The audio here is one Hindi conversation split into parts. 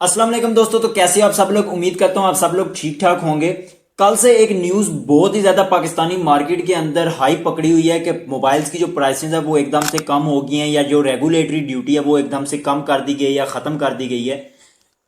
अस्सलाम वालेकुम दोस्तों। तो कैसे हो आप सब लोग? उम्मीद करता हूँ आप सब लोग ठीक ठाक होंगे। कल से एक न्यूज़ बहुत ही ज़्यादा पाकिस्तानी मार्केट के अंदर हाई पकड़ी हुई है कि मोबाइल्स की जो प्राइसेस है वो एकदम से कम हो गई हैं, या जो रेगुलेटरी ड्यूटी है वो एकदम से कम कर दी गई है या ख़त्म कर दी गई है।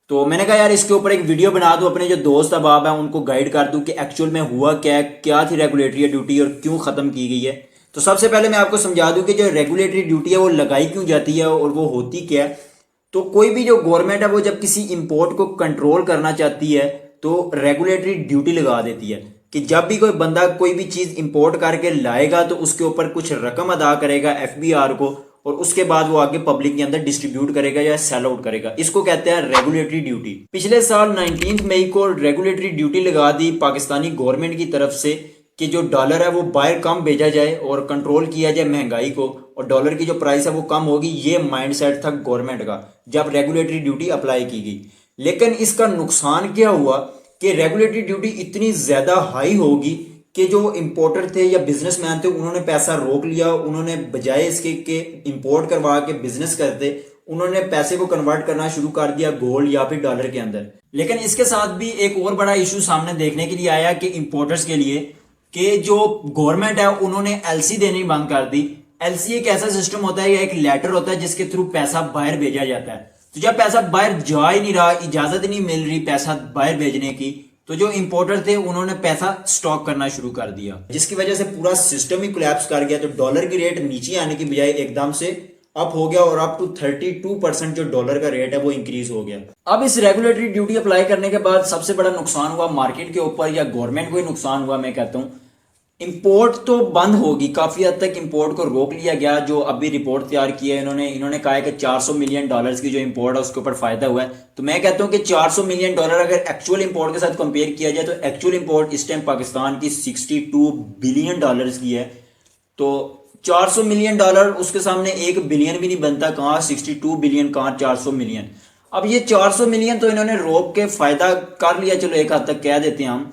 तो मैंने कहा यार इसके ऊपर एक वीडियो बना दूं, अपने जो दोस्त अहबाब हैं उनको गाइड कर दूं कि एक्चुअल में हुआ क्या है, क्या थी रेगुलेटरी ड्यूटी और क्यों ख़त्म की गई है। तो सबसे पहले मैं आपको समझा दूं कि जो रेगुलेटरी ड्यूटी है वो लगाई क्यों जाती है और वो होती क्या है। तो कोई भी जो गवर्नमेंट है वो जब किसी इंपोर्ट को कंट्रोल करना चाहती है तो रेगुलेटरी ड्यूटी लगा देती है कि जब भी कोई बंदा कोई भी चीज़ इंपोर्ट करके लाएगा तो उसके ऊपर कुछ रकम अदा करेगा एफबीआर को, और उसके बाद वो आगे पब्लिक के अंदर डिस्ट्रीब्यूट करेगा या सेल आउट करेगा। इसको कहते हैं रेगुलेटरी ड्यूटी। पिछले साल 19 मई को रेगुलेटरी ड्यूटी लगा दी पाकिस्तानी गवर्नमेंट की तरफ से कि जो डॉलर है वो बाहर कम भेजा जाए और कंट्रोल किया जाए महंगाई को, और डॉलर की जो प्राइस है वो कम होगी। ये माइंडसेट था गवर्नमेंट का जब रेगुलेटरी ड्यूटी अप्लाई की गई। लेकिन इसका नुकसान क्या हुआ कि रेगुलेटरी ड्यूटी इतनी ज़्यादा हाई होगी कि जो इंपोर्टर थे या बिजनेसमैन थे उन्होंने पैसा रोक लिया। उन्होंने बजाय इसके कि इंपोर्ट करवा के बिजनेस करते, उन्होंने पैसे को कन्वर्ट करना शुरू कर दिया गोल्ड या फिर डॉलर के अंदर। लेकिन इसके साथ भी एक और बड़ा इशू सामने देखने के लिए आया कि इंपोर्टर्स के लिए कि जो गवर्नमेंट है उन्होंने एलसी देनी बंद कर दी। एलसी एक ऐसा सिस्टम होता है या एक लेटर होता है जिसके थ्रू पैसा बाहर भेजा जाता है। तो जब पैसा बाहर जा ही नहीं रहा, इजाजत नहीं मिल रही पैसा बाहर भेजने की, तो जो इंपोर्टर थे उन्होंने पैसा स्टॉक करना शुरू कर दिया, जिसकी वजह से पूरा सिस्टम ही कोलैप्स कर गया। तो डॉलर की रेट नीचे आने की बजाय एकदम से अप हो गया और अप टू 32% जो डॉलर का रेट है वो इंक्रीज हो गया। अब इस रेगुलेटरी ड्यूटी अप्लाई करने के बाद सबसे बड़ा नुकसान हुआ मार्केट के ऊपर, या गवर्नमेंट को ही नुकसान हुआ। मैं कहता हूँ इंपोर्ट तो बंद होगी, काफी हद तक इंपोर्ट को रोक लिया गया। जो अभी रिपोर्ट तैयार की है इन्होंने कहा है कि 400 मिलियन डॉलर्स की जो इंपोर्ट है उसके ऊपर फायदा हुआ है। तो मैं कहता हूं कि 400 मिलियन डॉलर अगर एक्चुअल इंपोर्ट के साथ कंपेयर किया जाए तो एक्चुअल इंपोर्ट इस टाइम पाकिस्तान की 62 बिलियन डॉलर्स की है। तो 400 मिलियन डॉलर उसके सामने 1 बिलियन भी नहीं बनता। कहाँ 62 बिलियन, कहाँ 400 मिलियन। अब ये 400 मिलियन तो इन्होंने रोक के फायदा कर लिया, चलो एक हद तक कह देते हैं हम।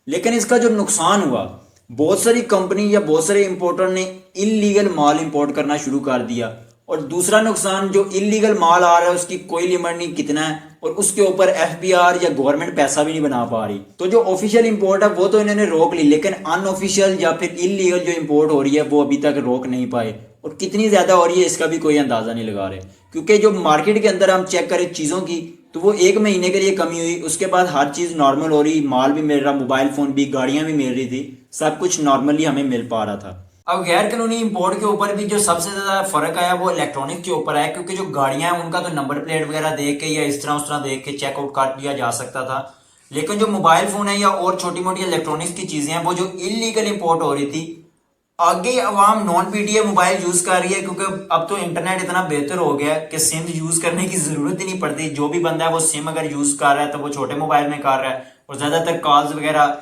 लेकिन इसका जो नुकसान हुआ, बहुत सारी कंपनी या बहुत सारे इंपोर्टर ने इलीगल माल इंपोर्ट करना शुरू कर दिया। और दूसरा नुकसान, जो इलीगल माल आ रहा है उसकी कोई लिमिट नहीं कितना है, और उसके ऊपर एफबीआर या गवर्नमेंट पैसा भी नहीं बना पा रही। तो जो ऑफिशियल इंपोर्ट है वो तो इन्होंने रोक ली, लेकिन अनऑफिशियल या फिर इलीगल जो इंपोर्ट हो रही है वो अभी तक रोक नहीं पाए। और कितनी ज्यादा हो रही है इसका भी कोई अंदाजा नहीं लगा रहे, क्योंकि जो मार्केट के अंदर हम चेक करें चीजों की तो वो 1 महीने के लिए कमी हुई, उसके बाद हर चीज नॉर्मल हो रही, माल भी मिल रहा, मोबाइल फोन भी, गाड़ियां भी मिल रही थी, सब कुछ नॉर्मली हमें मिल पा रहा था। अब गैर कानूनी इंपोर्ट के ऊपर भी जो सबसे ज्यादा फर्क आया वो इलेक्ट्रॉनिक के ऊपर आया, क्योंकि जो गाड़ियां हैं उनका तो नंबर प्लेट वगैरह देख के या इस तरह उस तरह देख के चेकआउट कर लिया जा सकता था। लेकिन जो मोबाइल फोन है या और छोटी मोटी इलेक्ट्रॉनिक्स की चीजें हैं वो जो इलीगल इंपोर्ट हो रही थी, आगे अवाम नॉन पीडीएफ मोबाइल यूज कर रही है, क्योंकि अब तो इंटरनेट इतना बेहतर हो गया है कि सिम यूज करने की जरूरत ही नहीं पड़ती। जो भी बंदा है वो सिम अगर यूज कर रहा है तो वो छोटे मोबाइल में कर रहा है, और ज्यादातर कॉल्स वगैरह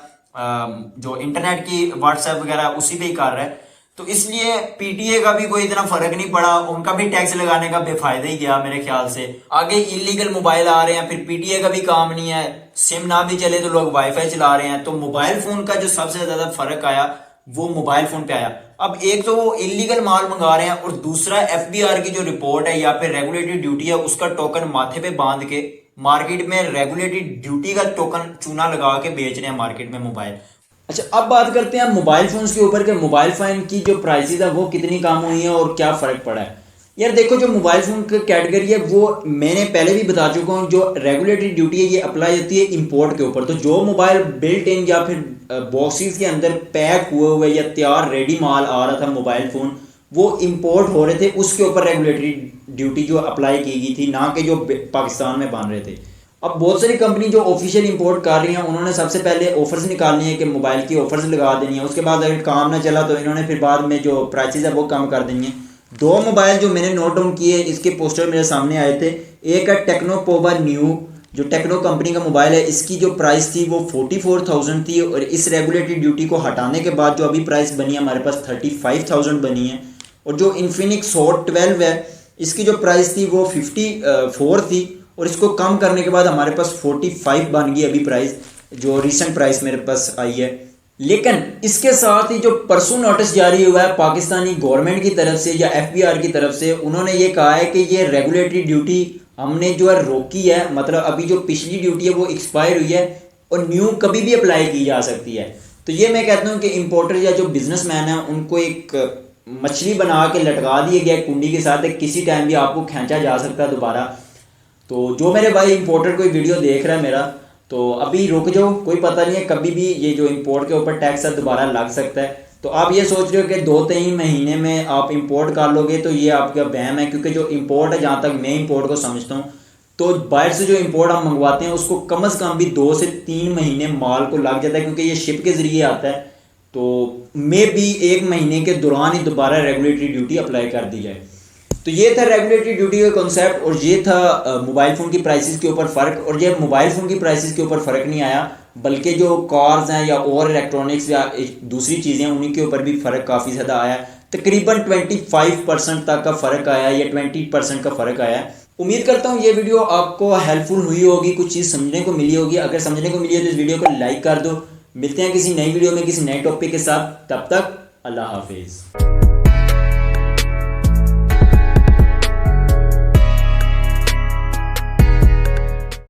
जो इंटरनेट की व्हाट्सएप वगैरह उसी पे ही कर रहा है। तो इसलिए पीटीए का भी कोई इतना फर्क नहीं पड़ा, उनका भी टैक्स लगाने का बेफायदा ही गया मेरे ख्याल से। आगे इलीगल मोबाइल आ रहे हैं, फिर पीटीए का भी काम नहीं है, सिम ना भी चले तो लोग वाईफाई चला रहे हैं। तो मोबाइल फोन का जो सबसे ज्यादा फर्क आया वो मोबाइल फोन पे आया। अब एक तो वो इलीगल माल मंगा रहे हैं, और दूसरा एफबीआर की जो रिपोर्ट है या फिर रेगुलेटरी ड्यूटी है उसका टोकन माथे पे बांध के मार्केट में रेगुलेटरी ड्यूटी का टोकन चूना लगा के बेच रहे हैं मार्केट में मोबाइल। अच्छा, अब बात करते हैं मोबाइल फोन्स के ऊपर कि मोबाइल फोन की जो प्राइसेस है वो कितनी कम हुई है और क्या फर्क पड़ा है। यार देखो, जो मोबाइल फोन की कैटेगरी है वो मैंने पहले भी बता चुका हूँ, जो रेगुलेटरी ड्यूटी है ये अप्लाई होती है इंपोर्ट के ऊपर। तो जो मोबाइल बिल्ट इन या फिर बॉक्सेस के अंदर पैक हुए हुए या तैयार रेडी माल आ रहा था मोबाइल फोन, वो इंपोर्ट हो रहे थे, उसके ऊपर रेगुलेटरी ड्यूटी जो अप्लाई की गई थी, ना कि जो पाकिस्तान में बन रहे थे। अब बहुत सारी कंपनी जो ऑफिशियल इंपोर्ट कर रही हैं उन्होंने सबसे पहले ऑफर्स निकालनी है कि मोबाइल की ऑफर्स लगा देनी है। उसके बाद अगर काम ना चला तो इन्होंने फिर बाद में जो प्राइसेस है वो कम कर देनी है। 2 मोबाइल जो मैंने नोट डाउन किए, इसके पोस्टर मेरे सामने आए थे। एक है टेक्नो पोवर न्यू, जो टेक्नो कंपनी का मोबाइल है, इसकी जो प्राइस थी वो 44,000 थी, और इस रेगुलेटरी ड्यूटी को हटाने के बाद जो अभी प्राइस बनी है हमारे पास 35,000 बनी है। और जो इन्फिनिक्स हॉट 12 है, इसकी जो प्राइस थी वो 54 थी, और इसको कम करने के बाद हमारे पास 45 बन गई अभी प्राइस, जो रिसेंट प्राइस मेरे पास आई है। लेकिन इसके साथ ही जो परसों नोटिस जारी हुआ है पाकिस्तानी गवर्नमेंट की तरफ से या एफबीआर की तरफ से, उन्होंने ये कहा है कि ये रेगुलेटरी ड्यूटी हमने जो है रोकी है, मतलब अभी जो पिछली ड्यूटी है वो एक्सपायर हुई है और न्यू कभी भी अप्लाई की जा सकती है। तो ये मैं कहता हूँ कि इम्पोर्टर या जो बिजनेसमैन है उनको एक मछली बना के लटका दिया गया कुंडी के साथ, किसी टाइम भी आपको खींचा जा सकता है दोबारा। तो जो मेरे भाई इंपोर्टर कोई वीडियो देख रहा है मेरा, तो अभी रुक जाओ, कोई पता नहीं है कभी भी ये जो इंपोर्ट के ऊपर टैक्स है दोबारा लग सकता है। तो आप ये सोच रहे हो कि 2-3 महीने में आप इंपोर्ट कर लोगे, तो ये आपका वहम है। क्योंकि जो इंपोर्ट है, जहाँ तक मैं इंपोर्ट को समझता हूँ, तो बाहर से जो इंपोर्ट हम मंगवाते हैं उसको कम से कम भी 2 से 3 महीने माल को लग जाता है, क्योंकि ये शिप के ज़रिए आता है। तो मे भी 1 महीने के दौरान ही दोबारा रेगुलेटरी ड्यूटी अप्लाई कर दी जाए। तो ये था रेगुलेटरी ड्यूटी का कॉन्सेप्ट, और ये था मोबाइल फ़ोन की प्राइसेस के ऊपर फ़र्क। और ये मोबाइल फ़ोन की प्राइसेस के ऊपर फ़र्क नहीं आया, बल्कि जो कार्स हैं या और इलेक्ट्रॉनिक्स या दूसरी चीज़ें हैं उन्हीं के ऊपर भी फ़र्क काफ़ी ज़्यादा आया। तकरीबन 25% तक का फ़र्क आया या 20% का फ़र्क आया। उम्मीद करता हूँ ये वीडियो आपको हेल्पफुल हुई होगी, कुछ चीज़ समझने को मिली होगी। अगर समझने को मिली है तो इस वीडियो को लाइक कर दो। मिलते हैं किसी नई वीडियो में किसी नए टॉपिक के साथ, तब तक अल्लाह हाफिज़।